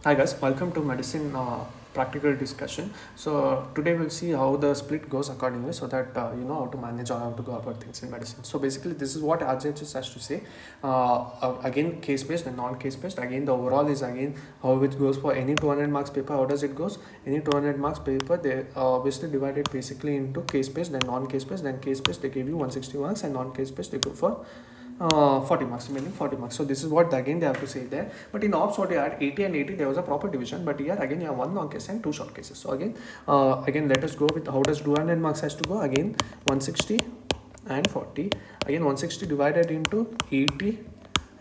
Hi guys, welcome to medicine practical discussion. So today we'll see how the split goes accordingly, so that you know how to manage or how to go about things in medicine. So basically, this is what RGHS has to say. Again, case based and non-case based. Again, the overall is again how it goes for any 200 marks paper. How does it goes? Any 200 marks paper, they obviously divided basically into case based, then non-case based, then case based they give you 160 marks, and non-case based they go for 40 marks, remaining 40 marks. So this is what again they have to say there. But in ops, what you had 80 and 80, there was a proper division. But here again you have one long case and two short cases. So again let us go with how does 200 marks has to go. Again 160 and 40. Again 160 divided into 80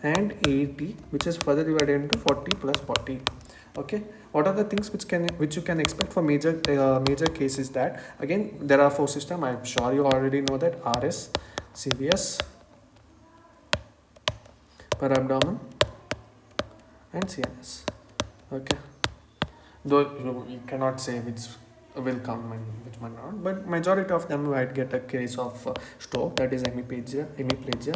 and 80, which is further divided into 40 plus 40. Okay, what are the things which you can expect for major cases? That again there are four systems. I'm sure you already know that: RS, CVS, per abdomen, and CNS. Okay, though you cannot say which will come and which might not, but majority of them might get a case of stroke, that is hemiplegia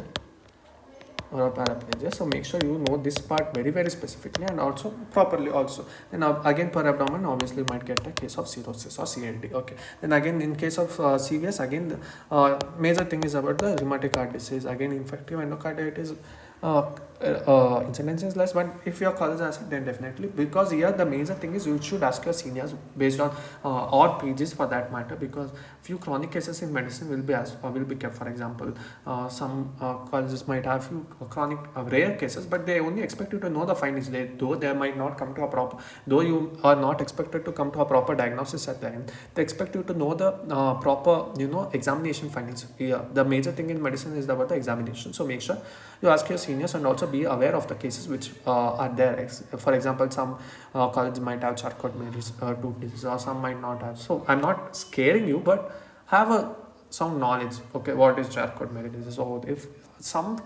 or a paraplegia. So make sure you know this part very specifically and also properly also. And again per abdomen obviously might get a case of cirrhosis or CLD. Okay, then again in case of CVS, again the major thing is about the rheumatic heart disease. Again infective endocarditis, incidence is less, but if your college has it, then definitely, because here the major thing is you should ask your seniors based on or PGs for that matter, because few chronic cases in medicine will be kept. For example, some colleges might have few chronic rare cases, but they only expect you to know the findings. Though they might not come to a proper, though you are not expected to come to a proper diagnosis at the end, they expect you to know the proper examination findings. Yeah, the major thing in medicine is about the examination. So make sure you ask your seniors and also be aware of the cases which are there. For example, some colleges might have Charcot-Marie tooth disease, or some might not have. So I'm not scaring you, but have some knowledge. Okay, what is Charcot-Marie disease? So if some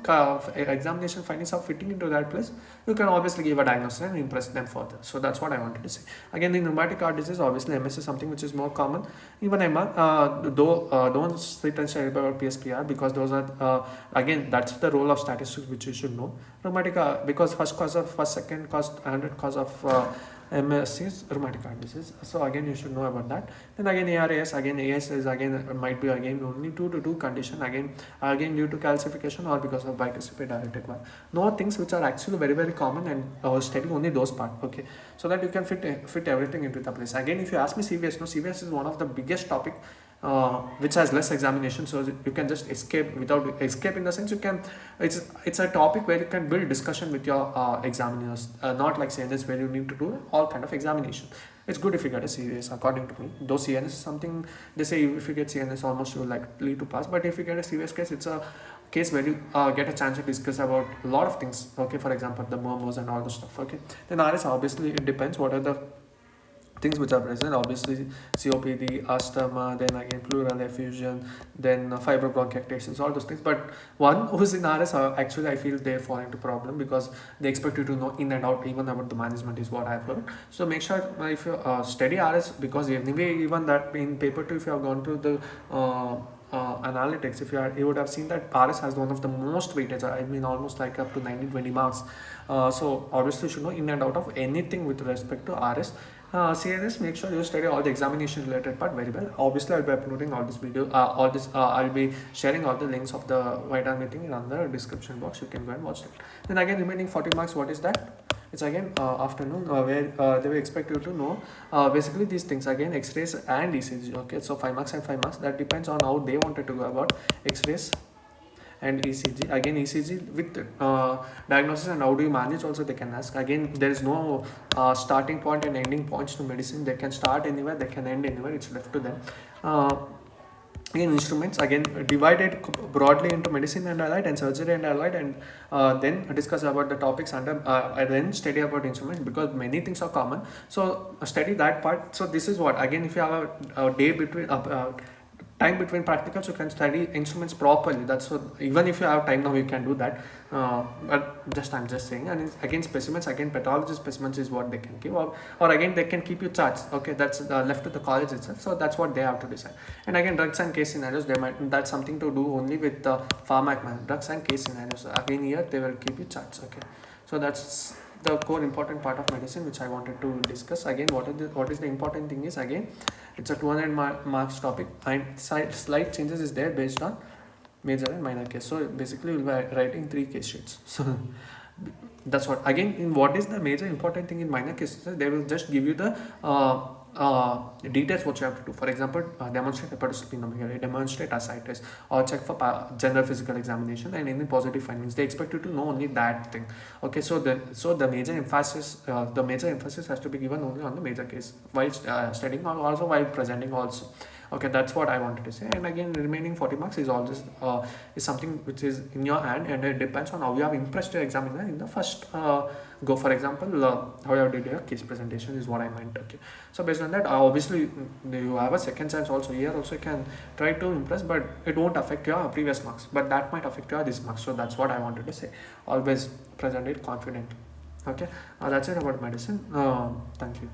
examination findings are fitting into that place, you can obviously give a diagnosis and impress them further. So that's what I wanted to say. Again, in rheumatic heart disease, obviously MS is something which is more common. Even MR, though don't sit and share about PSPR, because those are again that's the role of statistics which you should know. Rheumatic, because second cause, 100 cause of MS is rheumatic heart disease. So again you should know about that. Then again ARAS, again AS is again might be again only 2 to 2 condition, again due to calcification or because of bicuspid diabetic valve. Know things which are actually very common, and study only those part. Okay, so that you can fit everything into the place. Again, if you ask me CVS, no, CVS is one of the biggest topic which has less examination, so you can just escape without escape, in the sense you can, it's a topic where you can build discussion with your examiners, not like CNS where you need to do all kind of examination. It's good if you get a CNS, according to me, though CNS is something they say if you get CNS almost you're likely to pass, but if you get a serious case, it's a case where you get a chance to discuss about a lot of things. Okay, for example the murmurs and all the stuff. Okay, then RS, obviously it depends what are the things which are present. Obviously COPD, asthma, then again pleural effusion, then fibrobronchiectasis, all those things. But one who's in RS, actually I feel they fall into problem, because they expect you to know in and out even about the management, is what I've heard. So make sure if you study RS, because anyway even that in paper 2, if you have gone to the analytics, if you would have seen that RS has one of the most weightage, I mean almost like up to 19-20 marks. So obviously you should know in and out of anything with respect to RS. CNS, make sure you study all the examination related part very well. Obviously I'll be uploading all this video, I'll be sharing all the links of the White meeting in the description box. You can go and watch that. Then again remaining 40 marks, what is that? It's again afternoon, where they will expect you to know basically these things, again X-rays and ECG. Okay, so 5 marks and 5 marks, that depends on how they wanted to go about X-rays and ECG. Again ECG with diagnosis and how do you manage also they can ask. Again there is no starting point and ending points to medicine. They can start anywhere, they can end anywhere, it's left to them. Again instruments, again divided broadly into medicine and allied and surgery and allied, and then discuss about the topics under and then study about instruments, because many things are common, so study that part. So this is what, again if you have a day between time between practicals, you can study instruments properly. That's what, even if you have time now you can do that, but I'm just saying. And again specimens, again pathology specimens is what they can give, or again they can keep you charts. Okay, that's left to the college itself, so that's what they have to decide. And again drugs and case scenarios, they might, that's something to do only with the pharmac man. Drugs and case scenarios, again here they will keep you charts. Okay, so that's the core important part of medicine which I wanted to discuss. Again, what is the important thing is, again, it's a 200 marks topic, and slight changes is there based on major and minor case. So basically we'll be writing 3 case sheets. So that's what, again, in what is the major important thing in minor cases, they will just give you the details what you have to do. For example, demonstrate hepatosplenomegaly, demonstrate ascites, or check for general physical examination and any positive findings. They expect you to know only that thing. Okay, so the major emphasis has to be given only on the major case while studying, or also while presenting also. Okay, that's what I wanted to say. And again, remaining 40 marks is all just is something which is in your hand, and it depends on how you have impressed your examiner in the first go. For example, how you have did your case presentation is what I meant. Okay, so based on that, obviously you have a second chance also. Here also you can try to impress, but it won't affect your previous marks, but that might affect your this marks. So that's what I wanted to say. Always present it confidently. Okay, that's it about medicine. Thank you.